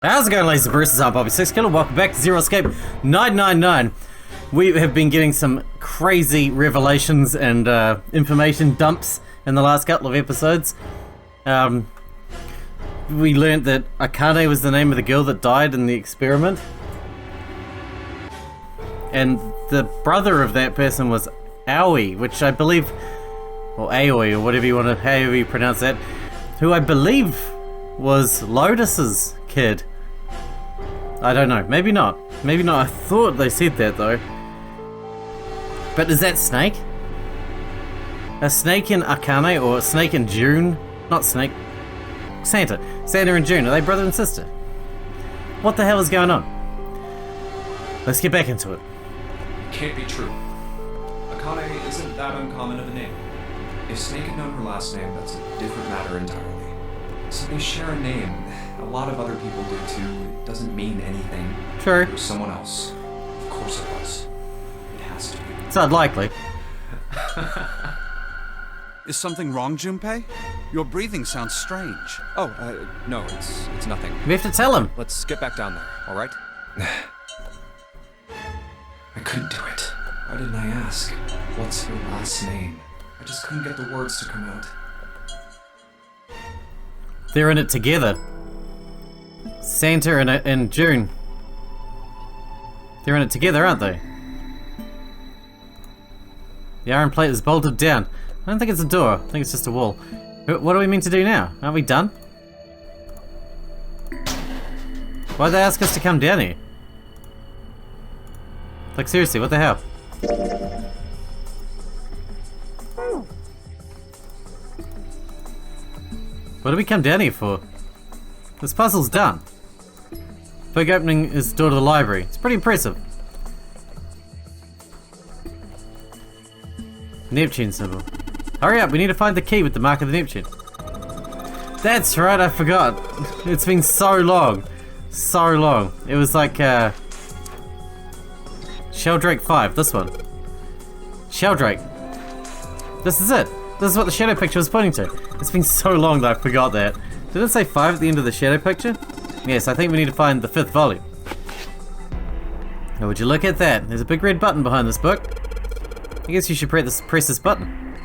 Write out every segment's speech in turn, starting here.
How's it going, ladies and bruises? I'm Bobby Sixkilla. Welcome back to Zero Escape 999. We have been getting some crazy revelations and information dumps in the last couple of episodes. We learned that Akane was the name of the girl that died in the experiment. And the brother of that person was Aoi, which I believe, or Aoi, or whatever you want to, however you pronounce that, who I believe was Lotus's kid. I don't know. Maybe not. Maybe not. I thought they said that though. But is that Snake? A Snake in Akane or a Snake in June? Not Snake. Santa. Santa and June. Are they brother and sister? What the hell is going on? Let's get back into it. Can't be true. Akane isn't that uncommon of a name. If Snake had known her last name, that's a different matter entirely. So they share a name. A lot of other people do too. It doesn't mean anything. True. It was someone else. Of course it was. It has to be. It's unlikely. Is something wrong, Junpei? Your breathing sounds strange. Oh, no, it's nothing. We have to tell him. Let's get back down there, alright? I couldn't do it. Why didn't I ask? What's her last name? I just couldn't get the words to come out. They're in it together. Santa and June. They're in it together, aren't they? The iron plate is bolted down. I don't think it's a door. I think it's just a wall. What are we meant to do now? Aren't we done? Why'd they ask us to come down here? Like, seriously, what the hell? What did we come down here for? This puzzle's done. Big opening is the door to the library. It's pretty impressive. Neptune symbol. Hurry up, we need to find the key with the mark of the Neptune. That's right, I forgot. It's been so long. So long. It was like, Sheldrake 5, this one. Sheldrake. This is it. This is what the shadow picture was pointing to. It's been so long that I forgot that. Did it say 5 at the end of the shadow picture? Yes, I think we need to find the 5th volume. Now would you look at that? There's a big red button behind this book. I guess you should press this button.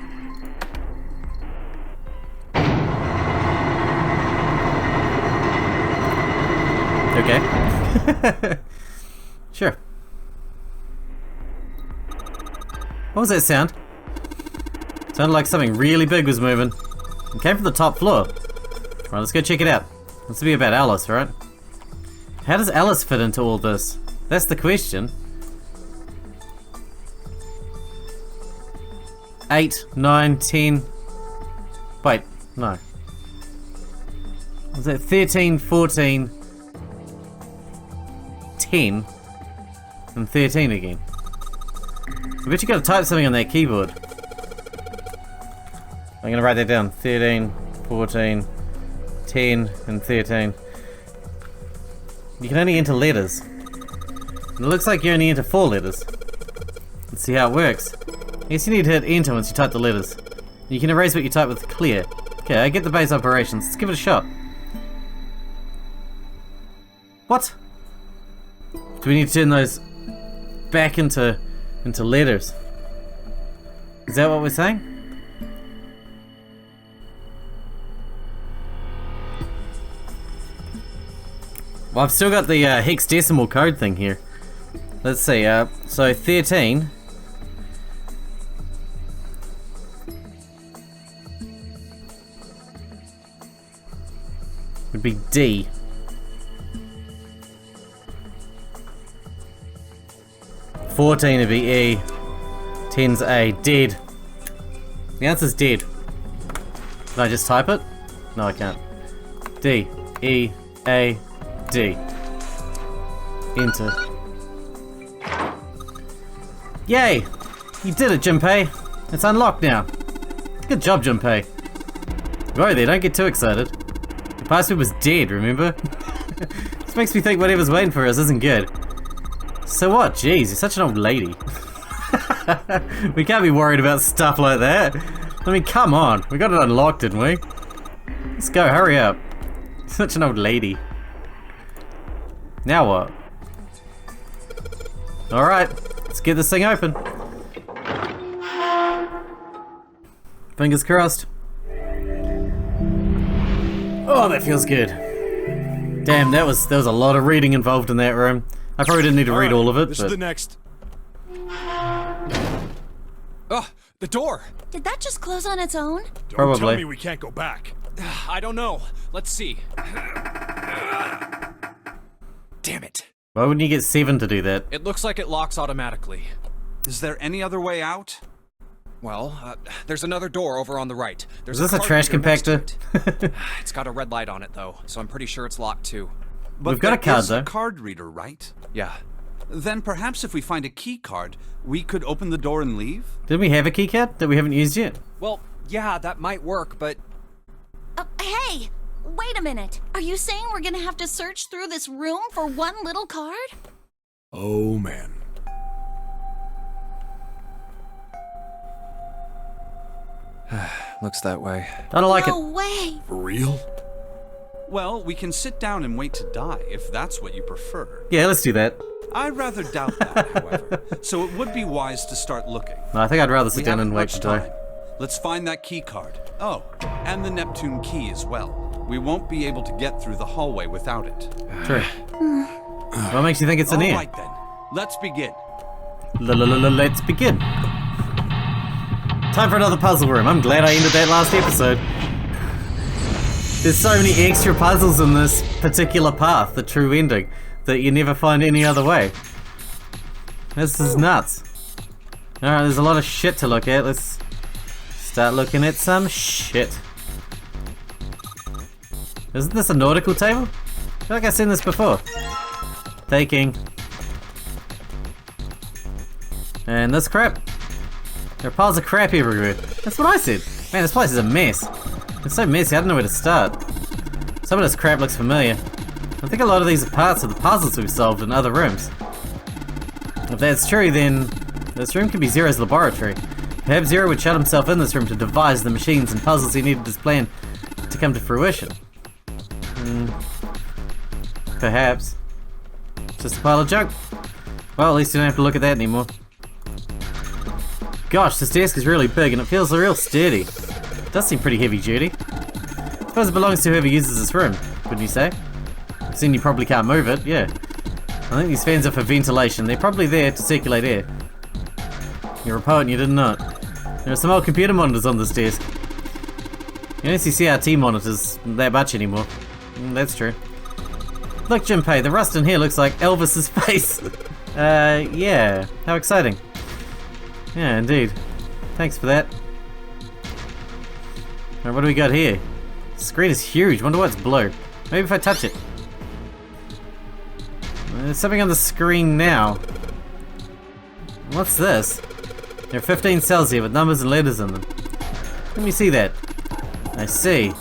Okay. Sure. What was that sound? Sounded like something really big was moving. It came from the top floor. Right, let's go check it out. This will be about Alice, right? How does Alice fit into all this? That's the question. 8, 9, 10. Wait, no. Was that 13, 14, 10, and 13 again? I bet you gotta type something on that keyboard. I'm gonna write that down. 13, 14, 10, and 13. You can only enter letters. And it looks like you only enter 4 letters. Let's see how it works. I guess you need to hit enter once you type the letters. You can erase what you type with clear. Okay, I get the base operations. Let's give it a shot. What? Do we need to turn those back into letters? Is that what we're saying? Well, I've still got the hexadecimal code thing here. Let's see, so 13. Would be D. 14 would be E. 10's A. Dead. The answer's dead. Can I just type it? No, I can't. D. E. A. D. Enter. Yay! You did it, Junpei. It's unlocked now. Good job, Junpei. Whoa there, don't get too excited. The password was dead, remember? This makes me think whatever's waiting for us isn't good. So what? Jeez, you're such an old lady. We can't be worried about stuff like that. I mean, come on. We got it unlocked, didn't we? Let's go, hurry up. Such an old lady. Now what? Alright, let's get this thing open. Fingers crossed. Oh, that feels good. Damn, there was a lot of reading involved in that room. I probably didn't need to read all of it, This but... is the next. Oh, the door! Did that just close on its own? Don't Probably. tell me we can't go back. I don't know. Let's see. Damn it. Why wouldn't you get 7 to do that? It looks like it locks automatically. Is there any other way out? Well, there's another door over on the right. There's Is this a card trash reader next to compactor? it. It's got a red light on it, though, so I'm pretty sure it's locked, too. But We've got a there card, is though. card reader, right? Yeah. Then perhaps if we find a key card, we could open the door and leave? Did we have a keycard that we haven't used yet? Well, yeah, that might work, but... Hey! Wait a minute. Are you saying we're gonna have to search through this room for one little card? Oh, man. Looks that way. I don't like No it. way! For real? Well, we can sit down and wait to die, if that's what you prefer. Yeah, let's do that. I rather doubt that, however, so it would be wise to start looking. No, I think I'd rather sit We down haven't and wait much to die. time. Let's find that key card. Oh, and the Neptune key as well. We won't be able to get through the hallway without it. True. What makes you think it's in All here? right then, let's begin. Let's begin. Time for another puzzle room. I'm glad I ended that last episode. There's so many extra puzzles in this particular path, the true ending, that you never find any other way. This is nuts. Alright, there's a lot of shit to look at. Let's start looking at some shit. Isn't this a nautical table? I feel like I've seen this before. Taking. And this crap. There are piles of crap everywhere. That's what I said. Man, this place is a mess. It's so messy, I don't know where to start. Some of this crap looks familiar. I think a lot of these are parts of the puzzles we've solved in other rooms. If that's true, then this room could be Zero's laboratory. Perhaps Zero would shut himself in this room to devise the machines and puzzles he needed his plan to come to fruition. Perhaps. Just a pile of junk. Well, at least you don't have to look at that anymore. Gosh, this desk is really big and it feels real sturdy. It does seem pretty heavy duty. I suppose it belongs to whoever uses this room, wouldn't you say? Seeing you probably can't move it, yeah. I think these fans are for ventilation. They're probably there to circulate air. You're a poet and you didn't know it. There are some old computer monitors on this desk. You don't see CRT monitors that much anymore. That's true. Look, Junpei, the rust in here looks like Elvis's face. Yeah. How exciting. Yeah, indeed. Thanks for that. Alright, what do we got here? The screen is huge. Wonder what's blue. Maybe if I touch it. There's something on the screen now. What's this? There are 15 cells here with numbers and letters in them. Let me see that. I see.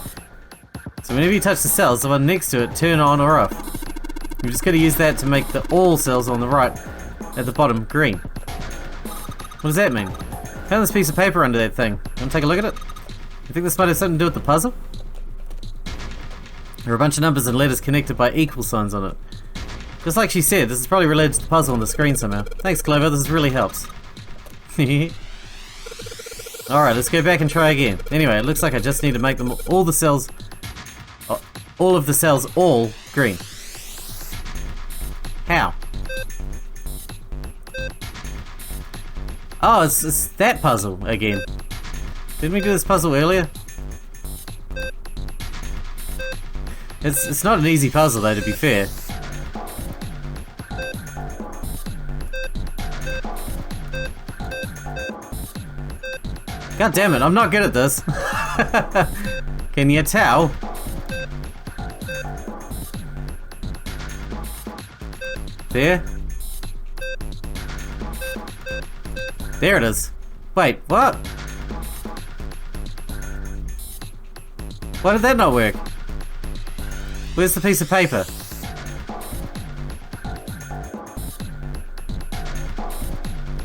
So whenever you touch the cells, the one next to it turn on or off. You've just got to use that to make the all cells on the right at the bottom green. What does that mean? Found this piece of paper under that thing. Want to take a look at it? You think this might have something to do with the puzzle? There are a bunch of numbers and letters connected by equal signs on it. Just like she said, this is probably related to the puzzle on the screen somehow. Thanks, Clover, this really helps. Alright, let's go back and try again. Anyway, it looks like I just need to make them all of the cells all green. How? Oh, it's that puzzle again. Didn't we do this puzzle earlier? It's not an easy puzzle though, to be fair. God damn it, I'm not good at this. Can you tell? There? There it is. Wait, what? Why did that not work? Where's the piece of paper?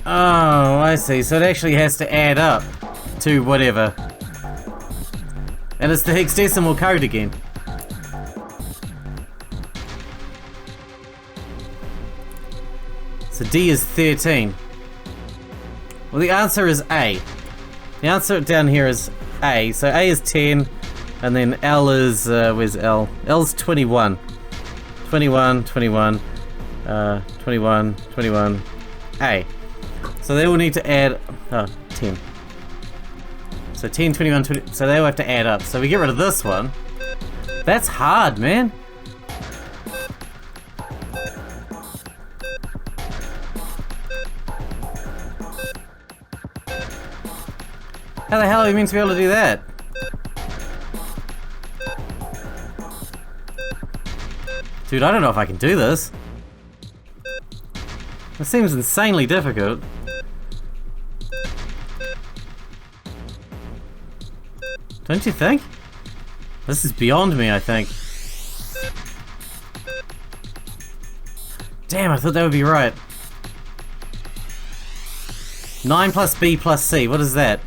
Oh, I see. So it actually has to add up to whatever. And it's the hexadecimal code again. So D is 13. Well, the answer is A. The answer down here is A. So A is 10, and then L is, where's L? L's 21. 21, 21, 21, 21, A. So they will need to add, 10. So 10, 21, 20, so they will have to add up. So we get rid of this one. That's hard, man. How the hell are we meant to be able to do that? Dude, I don't know if I can do this. This seems insanely difficult. Don't you think? This is beyond me, I think. Damn, I thought that would be right. 9 plus B plus C, what is that?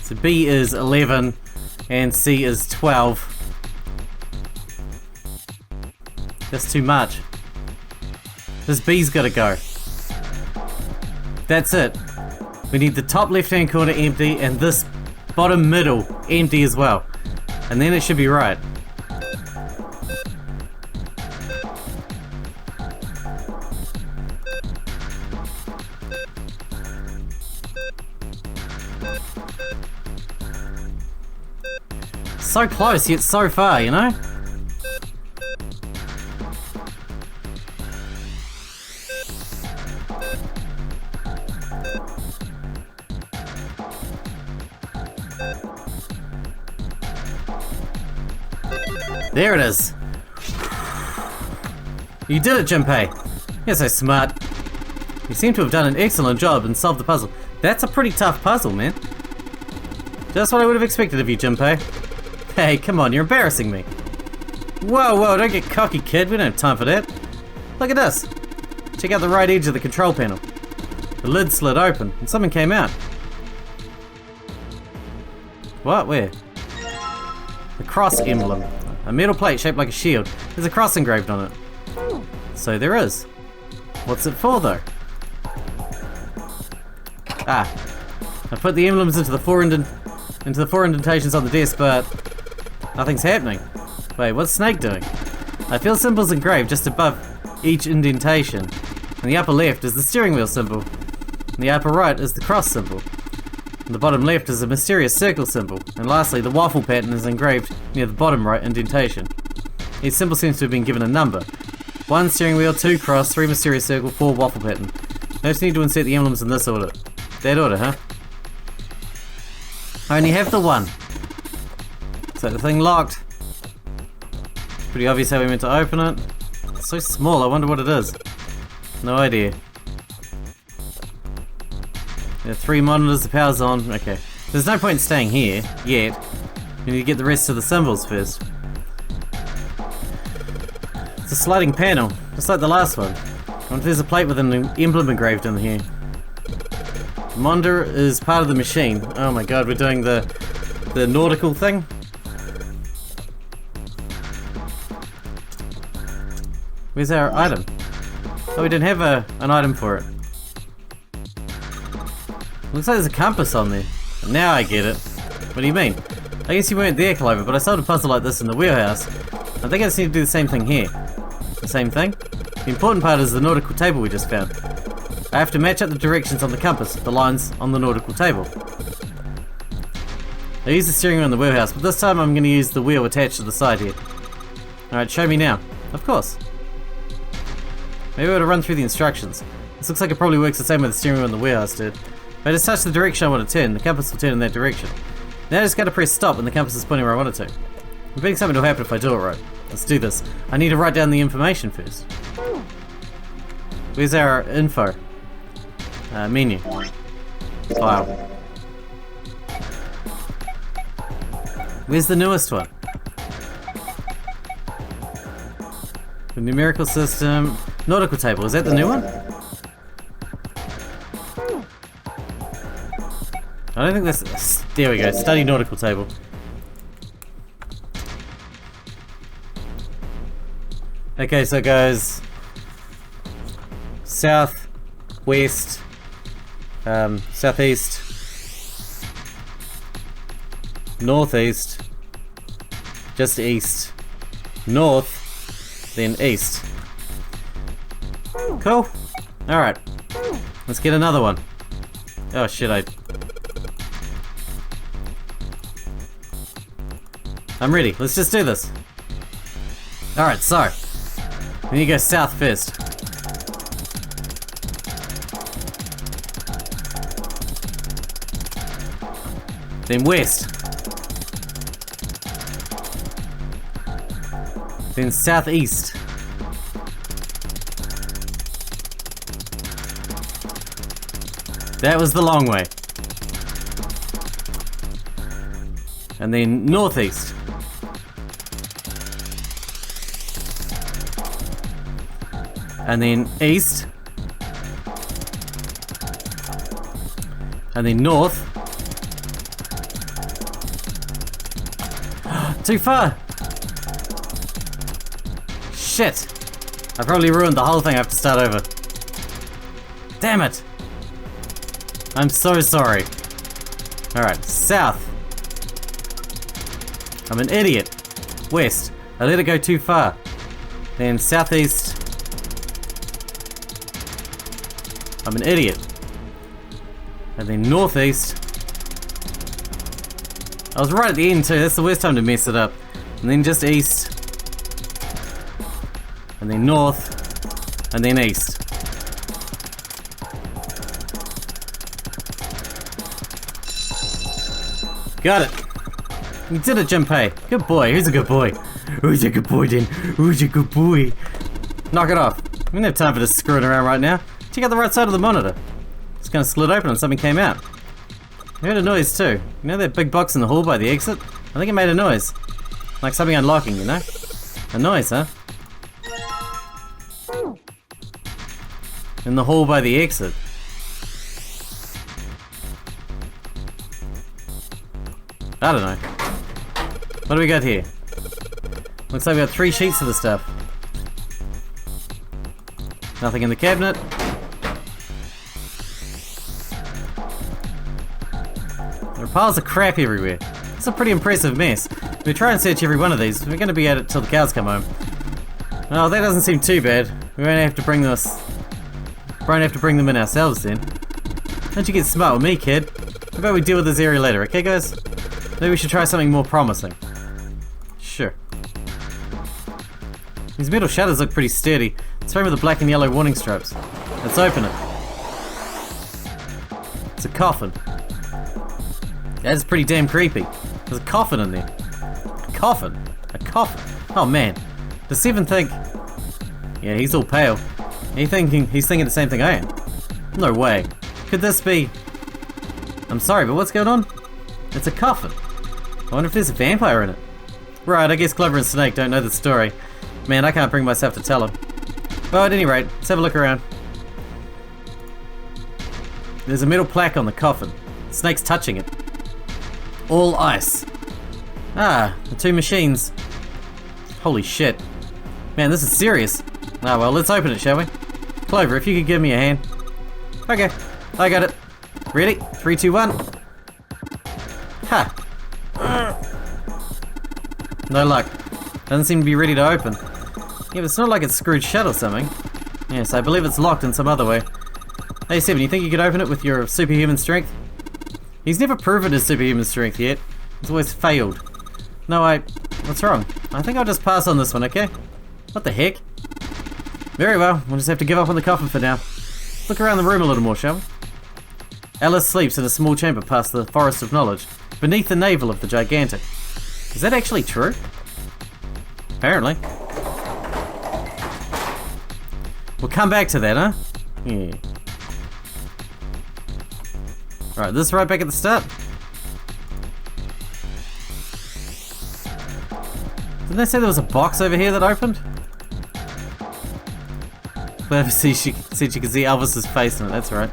So B is 11 and C is 12. That's too much. This B's gotta go. That's it. We need the top left hand corner empty and this bottom middle empty as well. And then it should be right. So close yet so far, you know? There it is. You did it, Junpei. You're so smart. You seem to have done an excellent job and solved the puzzle. That's a pretty tough puzzle, man. Just what I would have expected of you, Junpei. Hey, come on, you're embarrassing me. Whoa, whoa, don't get cocky, kid. We don't have time for that. Look at this. Check out the right edge of the control panel. The lid slid open and something came out. What? Where? The cross emblem. A metal plate shaped like a shield. There's a cross engraved on it. So there is. What's it for, though? Ah. I put the emblems into the four indentations on the desk, but nothing's happening. Wait, what's Snake doing? I feel symbols engraved just above each indentation. In the upper left is the steering wheel symbol. In the upper right is the cross symbol. In the bottom left is a mysterious circle symbol. And lastly, the waffle pattern is engraved near the bottom right indentation. Each symbol seems to have been given a number. 1 steering wheel, 2 cross, 3 mysterious circle, 4 waffle pattern. I just need to insert the emblems in this order. That order, huh? I only have the 1. Is that the thing locked? Pretty obvious how we meant to open it. It's so small, I wonder what it is. No idea. There are 3 monitors, the power's on. Okay. There's no point in staying here, yet. We need to get the rest of the symbols first. It's a sliding panel, just like the last one. I wonder if there's a plate with an emblem engraved in here. The monitor is part of the machine. Oh my god, we're doing the nautical thing? Where's our item? Oh, we didn't have an item for it. Looks like there's a compass on there. Now I get it. What do you mean? I guess you weren't there, Clover, but I solved a puzzle like this in the wheelhouse. I think I just need to do the same thing here. The same thing? The important part is the nautical table we just found. I have to match up the directions on the compass with the lines on the nautical table. I used the steering wheel in the wheelhouse, but this time I'm going to use the wheel attached to the side here. Alright, show me now. Of course. Maybe I ought to run through the instructions. This looks like it probably works the same way the steering wheel in the wheelhouse did. If I just touch the direction I want to turn, the compass will turn in that direction. Now I just gotta press stop and the compass is pointing where I want it to. I'm betting something will happen if I do it right. Let's do this. I need to write down the information first. Where's our info? Menu. File. Where's the newest one? The numerical system. Nautical table, is that the new one? I don't think that's... There we go, study nautical table. Okay, so guys, south, west, southeast, northeast, just east, north, then east. Cool. Alright. Let's get another one. Oh shit, I'm ready. Let's just do this. Alright, so. We need to go south first. Then west. Then southeast. That was the long way. And then northeast. And then east. And then north. Too far! Shit! I probably ruined the whole thing. I have to start over. Damn it! I'm so sorry. Alright, south. I'm an idiot. West. I let it go too far. Then southeast. I'm an idiot. And then northeast. I was right at the end too. That's the worst time to mess it up. And then just east. And then north. And then east. Got it. You did it, Junpei. Good boy. Who's a good boy? Who's a good boy then? Who's a good boy? Knock it off. We don't have time for this screwing around right now. Check out the right side of the monitor. It's gonna split open and something came out. I heard a noise too. You know that big box in the hall by the exit? I think it made a noise. Like something unlocking, you know? A noise, huh? In the hall by the exit. I don't know. What do we got here? Looks like we got 3 sheets of the stuff. Nothing in the cabinet. There are piles of crap everywhere. It's a pretty impressive mess. If we try and search every one of these, we're going to be at it till the cows come home. Oh, that doesn't seem too bad. We won't have to bring this. Won't have to bring them in ourselves then. Don't you get smart with me, kid. How about we deal with this area later, okay guys? Maybe we should try something more promising. Sure. These metal shutters look pretty sturdy. It's framed with the black and yellow warning stripes. Let's open it. It's a coffin. That's pretty damn creepy. There's a coffin in there. A coffin? A coffin? Oh man. Does Seven think... Yeah, he's all pale. He's thinking the same thing I am. No way. Could this be... I'm sorry, but what's going on? It's a coffin. I wonder if there's a vampire in it. Right, I guess Clover and Snake don't know the story. Man, I can't bring myself to tell them. Well, at any rate, let's have a look around. There's a metal plaque on the coffin. Snake's touching it. All ice. Ah, the 2 machines. Holy shit. Man, this is serious. Ah, well, let's open it, shall we? Clover, if you could give me a hand. Okay, I got it. Ready? 3, 2, 1. Ha! No luck. Doesn't seem to be ready to open. Yeah, but it's not like it's screwed shut or something. Yes, I believe it's locked in some other way. Hey, Seven, you think you could open it with your superhuman strength? He's never proven his superhuman strength yet. He's always failed. No, what's wrong? I think I'll just pass on this one, okay? What the heck? Very well, we'll just have to give up on the coffin for now. Let's look around the room a little more, shall we? Alice sleeps in a small chamber past the Forest of Knowledge, beneath the navel of the Gigantic. Is that actually true? Apparently. We'll come back to that, huh? Yeah. Alright, this is right back at the start. Didn't they say there was a box over here that opened? But she said you could see Elvis's face in it, that's right.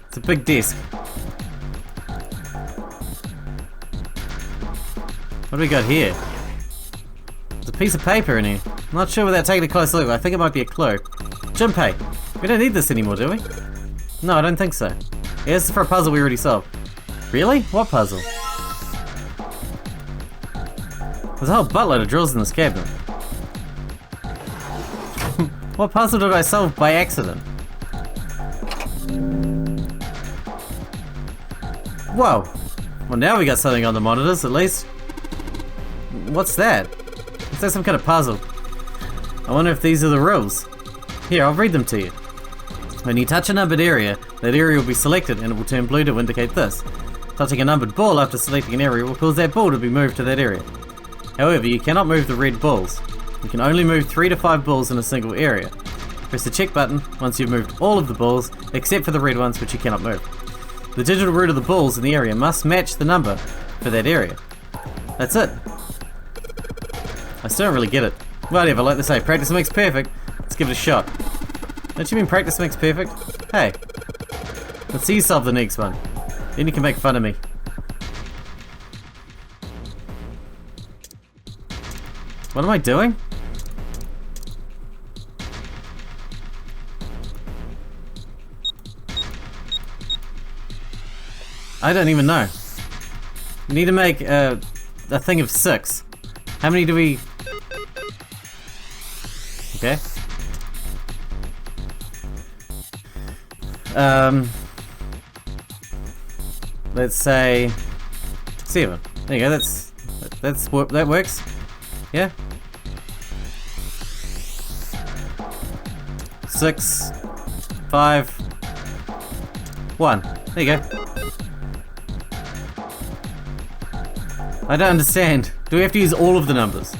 It's a big desk. What do we got here? There's a piece of paper in here. I'm not sure without taking a close look. I think it might be a clue. Junpei. We don't need this anymore, do we? No, I don't think so. Yeah, this is for a puzzle we already solved. Really? What puzzle? There's a whole buttload of drills in this cabinet. What puzzle did I solve by accident? Whoa. Well, now we got something on the monitors, at least. What's that? Is that some kind of puzzle? I wonder if these are the rules. Here, I'll read them to you. When you touch a numbered area, that area will be selected and it will turn blue to indicate this. Touching a numbered ball after selecting an area will cause that ball to be moved to that area. However, you cannot move the red balls. You can only move 3 to 5 balls in a single area. Press the check button once you've moved all of the balls, except for the red ones which you cannot move. The digital root of the balls in the area must match the number for that area. That's it. I still don't really get it. Whatever, like they say, practice makes perfect. Let's give it a shot. Don't you mean practice makes perfect? Hey. Let's see you solve the next one. Then you can make fun of me. What am I doing? I don't even know. We need to make a thing of 6. How many do we... Okay. Let's say 7. There you go. That works. Yeah. 6, 5, 1. There you go. I don't understand. Do we have to use all of the numbers?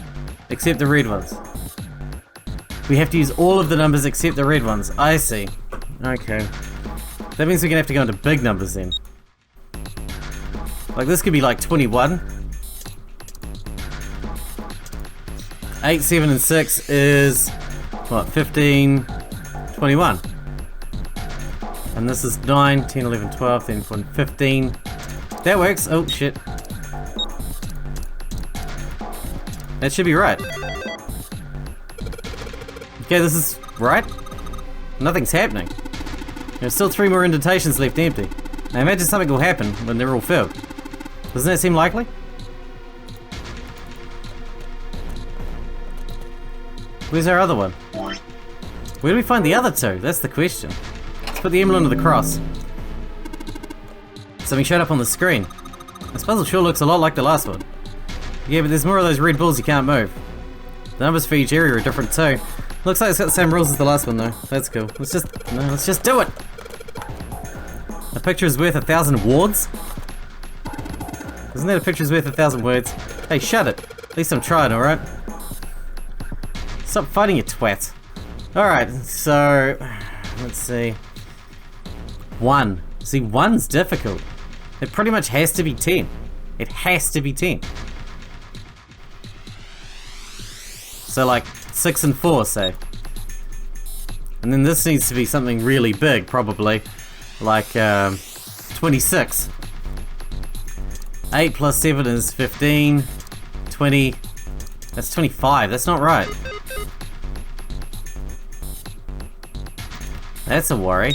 Except the red ones? We have to use all of the numbers except the red ones. I see. Okay. That means we're gonna have to go into big numbers then. Like this could be like 21. 8, 7, and 6 is... what? 15... 21. And this is 9, 10, 11, 12, 13, 14, 15. That works. Oh shit. That should be right. Okay, this is right. Nothing's happening. There's still 3 more indentations left empty. Now imagine something will happen when they're all filled. Doesn't that seem likely? Where's our other one? Where do we find the other 2? That's the question. Let's put the emblem of the cross. Something showed up on the screen. This puzzle sure looks a lot like the last one. Yeah, but there's more of those red balls you can't move. The numbers for each area are different too. Looks like it's got the same rules as the last one though. That's cool. Let's just do it! A picture is worth 1,000 words? Isn't that a picture is worth 1,000 words? Hey, shut it. At least I'm trying, alright? Stop fighting, you twat. Alright, so... let's see. 1. See, 1's difficult. It pretty much has to be 10. It has to be 10. So like 6 and 4, say. And then this needs to be something really big, probably. Like 26. 8 plus 7 is 15. 20. That's 25. That's not right. That's a worry.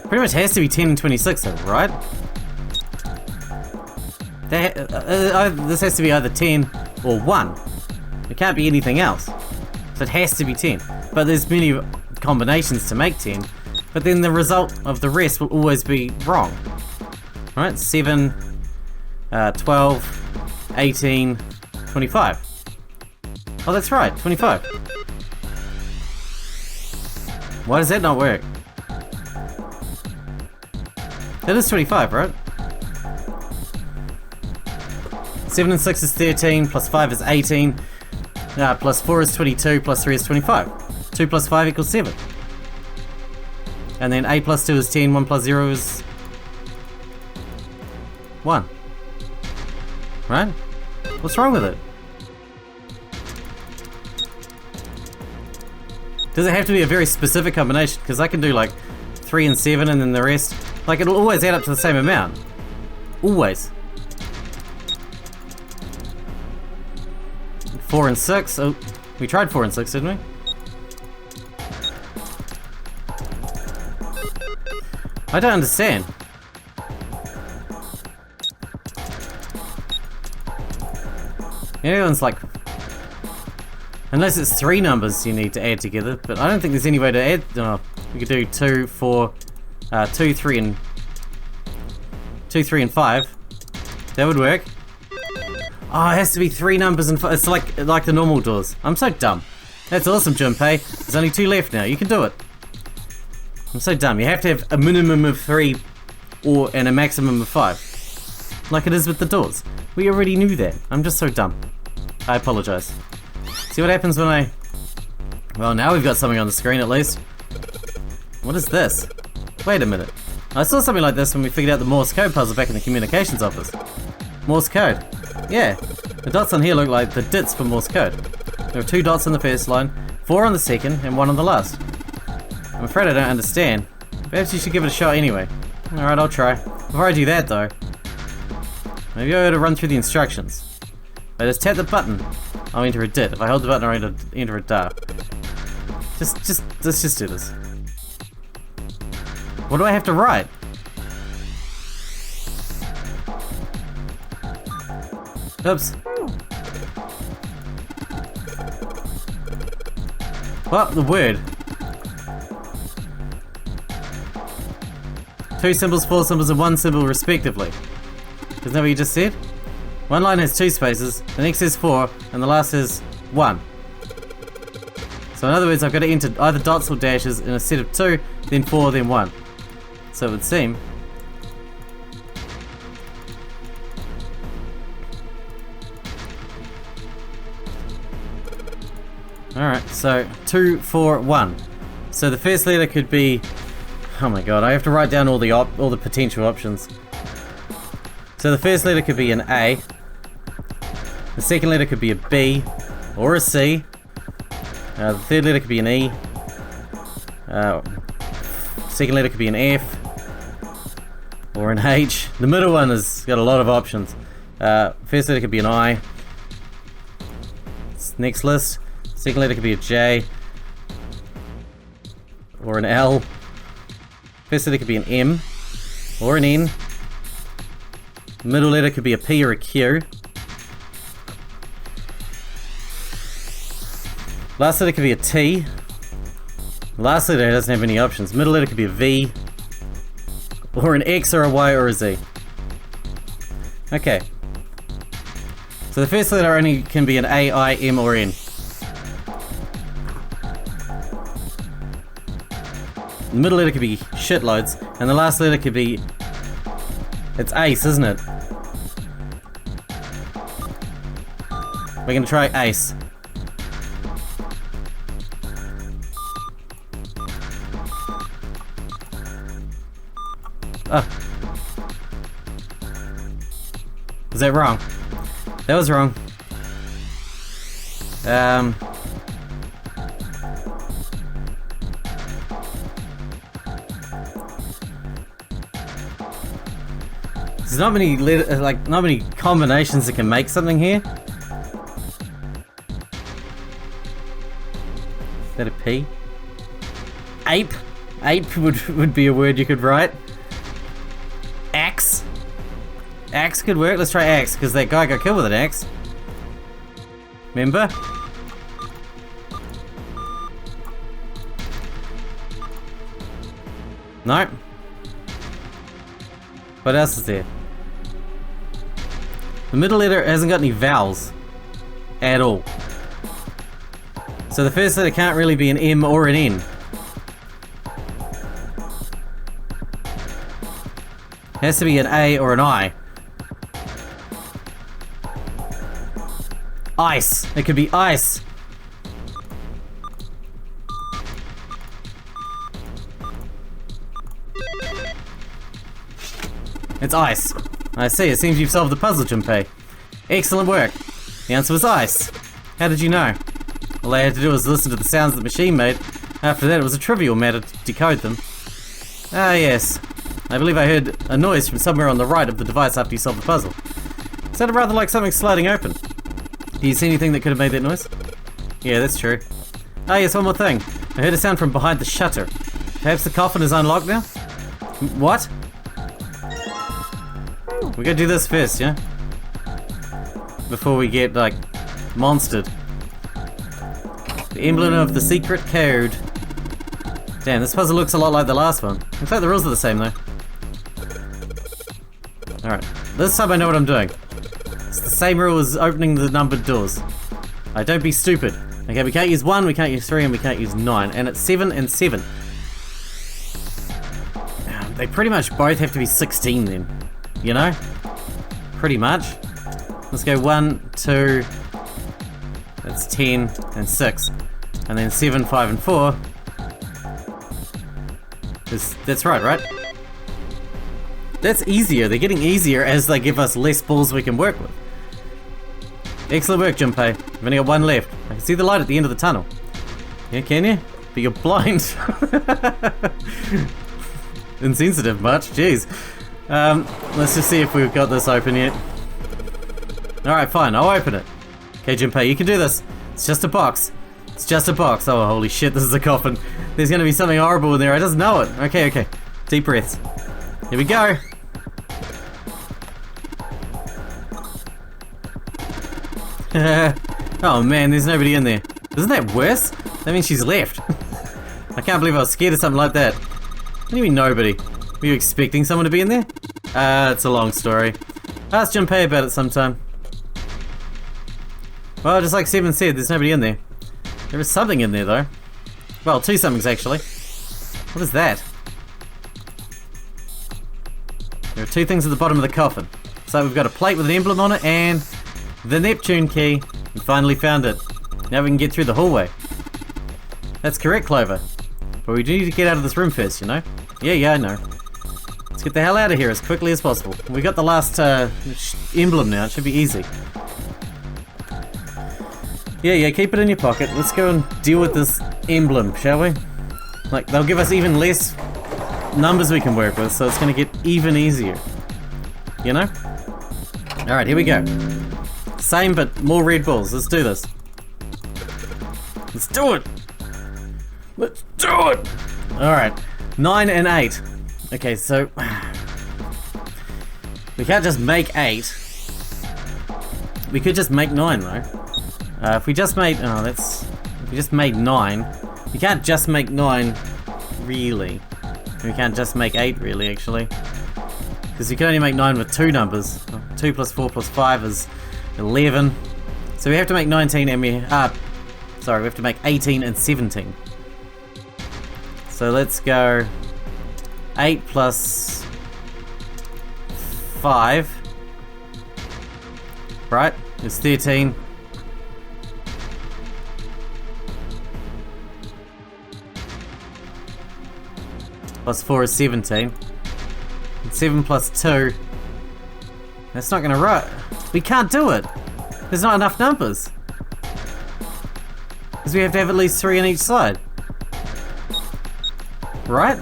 Pretty much has to be 10 and 26 though, right? This has to be either 10 or 1. It can't be anything else. So it has to be 10. But there's many combinations to make 10. But then the result of the rest will always be wrong. Alright, 7, 12, 18, 25. Oh, that's right, 25. Why does that not work? That is 25, right? 7 and 6 is 13, plus 5 is 18, plus 4 is 22, plus 3 is 25. 2 plus 5 equals 7. And then 8 plus 2 is 10, 1 plus 0 is 1. Right? What's wrong with it? Does it have to be a very specific combination? Because I can do like 3 and 7 and then the rest. Like it'll always add up to the same amount. Always. 4 and 6. Oh, we tried 4 and 6, didn't we? I don't understand. Everyone's like... Unless it's 3 numbers you need to add together, but I don't think there's any way to add... Oh, we could do 2, 4... 2, 3 and... 2, 3 and 5. That would work. Oh, it has to be 3 numbers and 5. It's like the normal doors. I'm so dumb. That's awesome, Junpei. There's only 2 left now. You can do it. I'm so dumb. You have to have a minimum of 3 and a maximum of 5. Like it is with the doors. We already knew that. I'm just so dumb. I apologize. See what happens when I... Well, now we've got something on the screen at least. What is this? Wait a minute. I saw something like this when we figured out the Morse code puzzle back in the communications office. Morse code. Yeah. The dots on here look like the dits for Morse code. There are 2 dots on the first line, 4 on the second, and 1 on the last. I'm afraid I don't understand. Perhaps you should give it a shot anyway. Alright, I'll try. Before I do that though, maybe I ought to run through the instructions. If I just tap the button, I'll enter a dit. If I hold the button, I'll enter a da. Let's just do this. What do I have to write? Oops. What? The word. 2 symbols, 4 symbols, and 1 symbol respectively. Isn't that what you just said? One line has 2 spaces, the next has 4, and the last has 1. So in other words, I've got to enter either dots or dashes in a set of 2, then 4, then 1. So it would seem... Alright, so 2, 4, 1. So the first letter could be... Oh my god, I have to write down all the potential options. So the first letter could be an A. The second letter could be a B or a C. The third letter could be an E. Second letter could be an F or an H. The middle one has got a lot of options. First letter could be an I. Next list. Second letter could be a J or an L. First letter could be an M or an N. Middle letter could be a P or a Q. Last letter could be a T. Last letter doesn't have any options. Middle letter could be a V or an X or a Y or a Z. Okay. So the first letter only can be an A, I, M or N. The middle letter could be shitloads, and the last letter could be... It's ace, isn't it? We're gonna try ace. Oh. Was that wrong? That was wrong. There's not many not many combinations that can make something here. Is that a P? Ape? Ape would be a word you could write. Axe? Axe could work. Let's try axe, because that guy got killed with an axe. Remember? No. What else is there? The middle letter hasn't got any vowels at all. So the first letter can't really be an M or an N. It has to be an A or an I. Ice. It could be ice. It's ice. I see. It seems you've solved the puzzle, Junpei. Excellent work. The answer was ice. How did you know? All I had to do was listen to the sounds the machine made. After that, it was a trivial matter to decode them. Ah, yes. I believe I heard a noise from somewhere on the right of the device after you solved the puzzle. It sounded rather like something sliding open. Do you see anything that could have made that noise? Yeah, that's true. Oh yes, one more thing. I heard a sound from behind the shutter. Perhaps the coffin is unlocked now? What? We gotta do this first, yeah? Before we get, like, monstered. The emblem of the secret code. Damn, this puzzle looks a lot like the last one. In fact, the rules are the same, though. Alright, this time I know what I'm doing. It's the same rule as opening the numbered doors. Alright, don't be stupid. Okay, we can't use 1, we can't use 3, and we can't use 9. And it's 7 and 7. They pretty much both have to be 16 then. You know? Pretty much. Let's go 1, 2, that's 10, and 6. And then 7, 5, and 4. That's right? That's easier. They're getting easier as they give us less balls we can work with. Excellent work, Junpei. I've only got 1 left. I can see the light at the end of the tunnel. Yeah, can you? But you're blind. Insensitive much, jeez. Let's just see if we've got this open yet. Alright, fine, I'll open it. Okay, Junpei, you can do this. It's just a box. It's just a box. Oh, holy shit, this is a coffin. There's gonna be something horrible in there, I just know it. Okay. Deep breaths. Here we go. Oh man, there's nobody in there. Isn't that worse? That means she's left. I can't believe I was scared of something like that. What do you mean nobody? Were you expecting someone to be in there? It's a long story. Ask Junpei about it sometime. Well, just like Seven said, there's nobody in there. There is something in there though. Well, 2 somethings actually. What is that? There are 2 things at the bottom of the coffin. So we've got a plate with an emblem on it and the Neptune key. We finally found it. Now we can get through the hallway. That's correct, Clover. But we do need to get out of this room first, you know? Yeah, I know. Let's get the hell out of here as quickly as possible. We got the last emblem now. It should be easy. Yeah, keep it in your pocket. Let's go and deal with this emblem, shall we? Like, they'll give us even less numbers we can work with, so it's gonna get even easier. You know? Alright, here we go. Same, but more red balls. Let's do this. Let's do it! Let's do it! Alright, 9 and 8. Okay, so... we can't just make 8. We could just make 9, though. If we just made... if we just made 9... We can't just make 9, really. We can't just make 8, really, actually. Because you can only make 9 with 2 numbers. 2 plus 4 plus 5 is 11. So we have to make 19 and we... sorry, we have to make 18 and 17. So let's go 8 plus 5, right, is 13. Plus 4 is 17. And 7 plus 2, that's not gonna write. We can't do it. There's not enough numbers. Because we have to have at least 3 on each side. Right?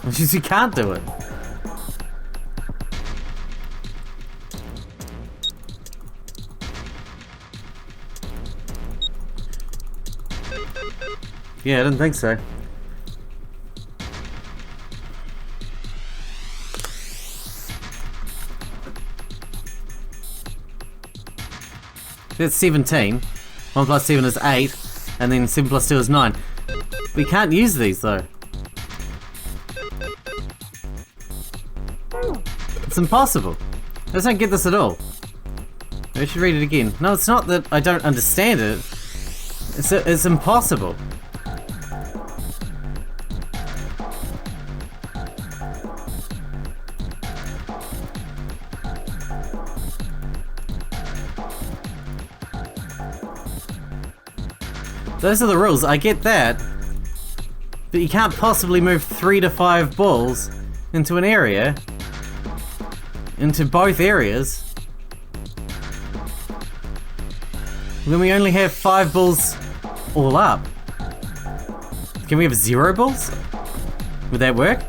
Which is, you can't do it. Yeah, I didn't think so. That's 17. 1 plus 7 is 8. And then 7 plus 2 is 9. We can't use these though. It's impossible. I just don't get this at all. We should read it again. No, it's not that I don't understand it. It's impossible. Those are the rules, I get that. But you can't possibly move 3 to 5 balls into an area. Into both areas. Then we only have 5 balls all up. Can we have 0 balls? Would that work?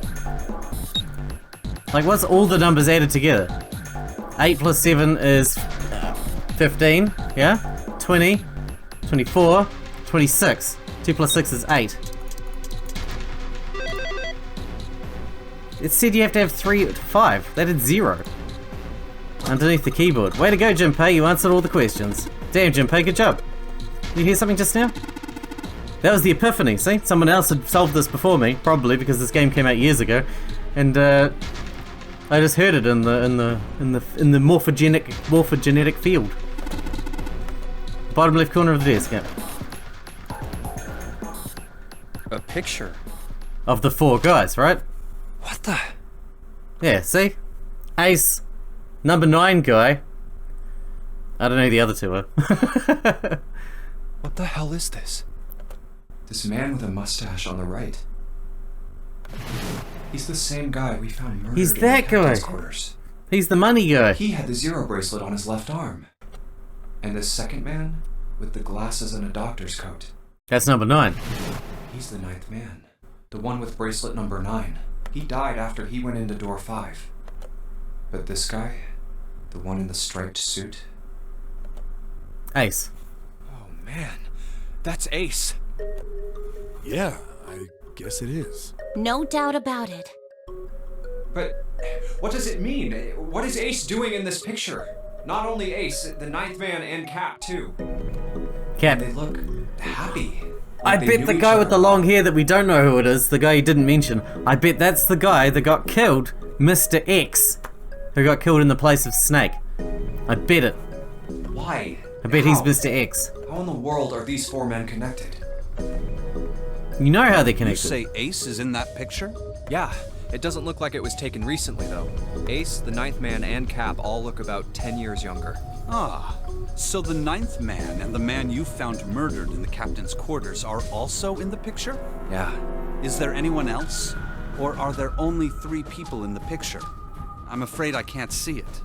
Like, what's all the numbers added together? 8 plus 7 is 15, yeah? 20, 24, 26. 2 plus 6 is 8. It said you have to have 3 to 5. That is 0. Underneath the keyboard. Way to go, Junpei, you answered all the questions. Damn, Junpei, good job. Did you hear something just now? That was the epiphany, see? Someone else had solved this before me, probably because this game came out years ago. And I just heard it in the morphogenetic field. Bottom left corner of the desk, yeah. A picture. Of the 4 guys, right? What the? Yeah, see? Ace, number 9 guy. I don't know who the other 2 are. What the hell is this? This man with a mustache on the right. He's the same guy we found murdered He's in that the captain's guy. quarters. He's the money guy. He had the 0 bracelet on his left arm. And this second man with the glasses and a doctor's coat. That's number 9. He's the 9th man. The one with bracelet number 9. He died after he went into door 5. But this guy, the one in the striped suit. Ace. Oh man, that's Ace. Yeah, I guess it is. No doubt about it. But what does it mean? What is Ace doing in this picture? Not only Ace, the 9th man and Cap too. Cap. They look happy. I Like they bet knew the each guy with other. the long hair that we don't know who it is, the guy you didn't mention, I bet that's the guy that got killed, Mr. X, who got killed in the place of Snake. I bet it. Why? I bet he's How? Mr. X. How in the world are these 4 men connected? You know how they're You connected. say Ace is in that picture? Yeah, it doesn't look like it was taken recently, though. Ace, the 9th man, and Cap all look about 10 years younger. Ah, so the 9th man and the man you found murdered in the captain's quarters are also in the picture? Yeah. Is there anyone else? Or are there only 3 people in the picture? I'm afraid I can't see it.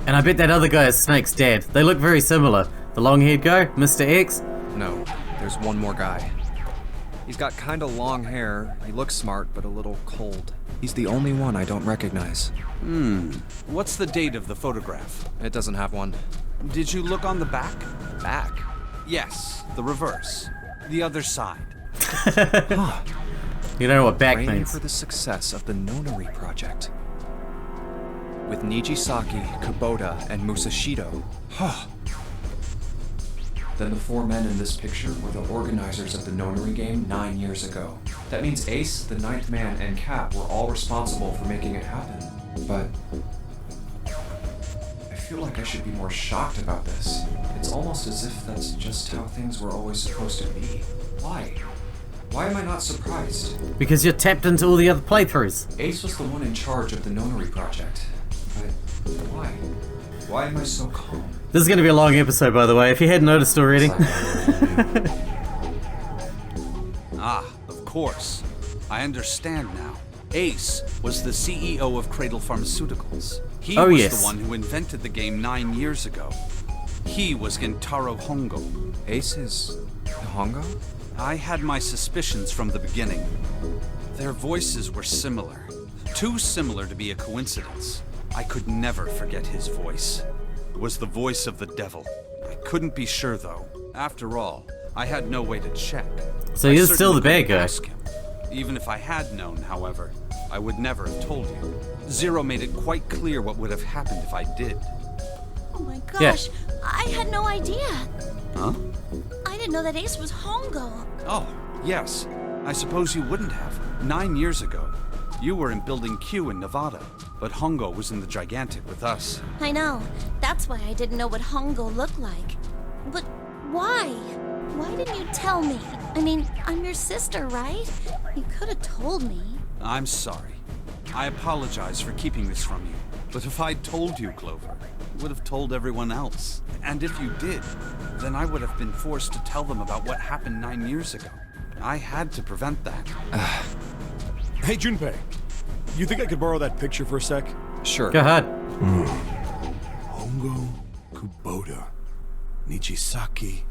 And I bet that other guy is Snake's dad. They look very similar. The long-haired guy, Mr. X. No, there's one more guy. He's got kinda long hair, he looks smart, but a little cold. He's the only one I don't recognize. What's the date of the photograph? It doesn't have one. Did you look on the back? Back? Yes, the reverse. The other side. You don't know what back Praying means. for the success of the Nonary project. With Nijisaki, Kubota, and Musashido. Then the 4 men in this picture were the organizers of the Nonary Game 9 years ago. That means Ace, the 9th man, and Cap were all responsible for making it happen. But I feel like I should be more shocked about this. It's almost as if that's just how things were always supposed to be. Why? Why am I not surprised? Because you're tapped into all the other playthroughs. Ace was the one in charge of the Nonary project. But why? Why am I so calm? This is going to be a long episode, by the way, if you hadn't noticed already. It's like I already knew. Ah, of course. I understand now. Ace was the CEO of Cradle Pharmaceuticals. He Oh, was yes. the one who invented the game 9 years ago. He was Gentaro Hongo. Ace is Hongo? I had my suspicions from the beginning. Their voices were similar. Too similar to be a coincidence. I could never forget his voice. It was the voice of the devil. I couldn't be sure, though. After all, I had no way to check. So I he is still the certainly bad couldn't guy. ask him. Even if I had known, however, I would never have told you. Zero made it quite clear what would have happened if I did. Oh my gosh, I had no idea. Huh? I didn't know that Ace was Hongo. Oh, yes. I suppose you wouldn't have. 9 years ago, you were in Building Q in Nevada, but Hongo was in the Gigantic with us. I know. That's why I didn't know what Hongo looked like. But why? Why didn't you tell me? I mean, I'm your sister, right? You could have told me. I'm sorry. I apologize for keeping this from you. But if I'd told you, Clover, I would have told everyone else. And if you did, then I would have been forced to tell them about what happened 9 years ago. I had to prevent that. Hey, Junpei. You think I could borrow that picture for a sec? Sure. Go ahead. Hongo Kubota. Nijisaki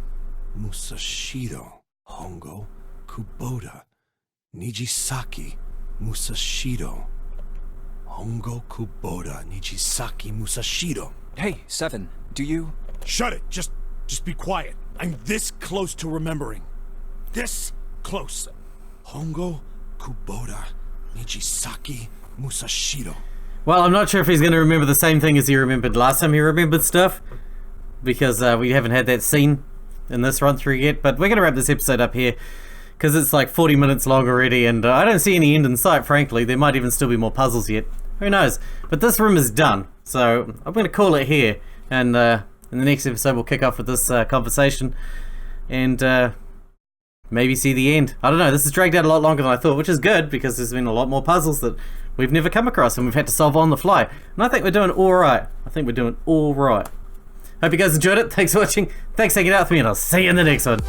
Musashido. Hongo Kubota. Nijisaki Musashido. Hongo Kubota Nijisaki Musashido. Hey, Seven, do you... Shut it! Just be quiet. I'm this close to remembering. This close. Hongo, Kubota, Nichisaki, Musashiro. Well, I'm not sure if he's going to remember the same thing as he remembered last time he remembered stuff, because we haven't had that scene in this run through yet, but we're going to wrap this episode up here, because it's like 40 minutes long already, and I don't see any end in sight, frankly. There might even still be more puzzles yet. Who knows? But this room is done, so I'm going to call it here, and in the next episode we'll kick off with this conversation, and maybe see the end. I don't know, this has dragged out a lot longer than I thought, which is good, because there's been a lot more puzzles that we've never come across, and we've had to solve on the fly. And I think we're doing alright. Hope you guys enjoyed it. Thanks for watching. Thanks for hanging out with me, and I'll see you in the next one.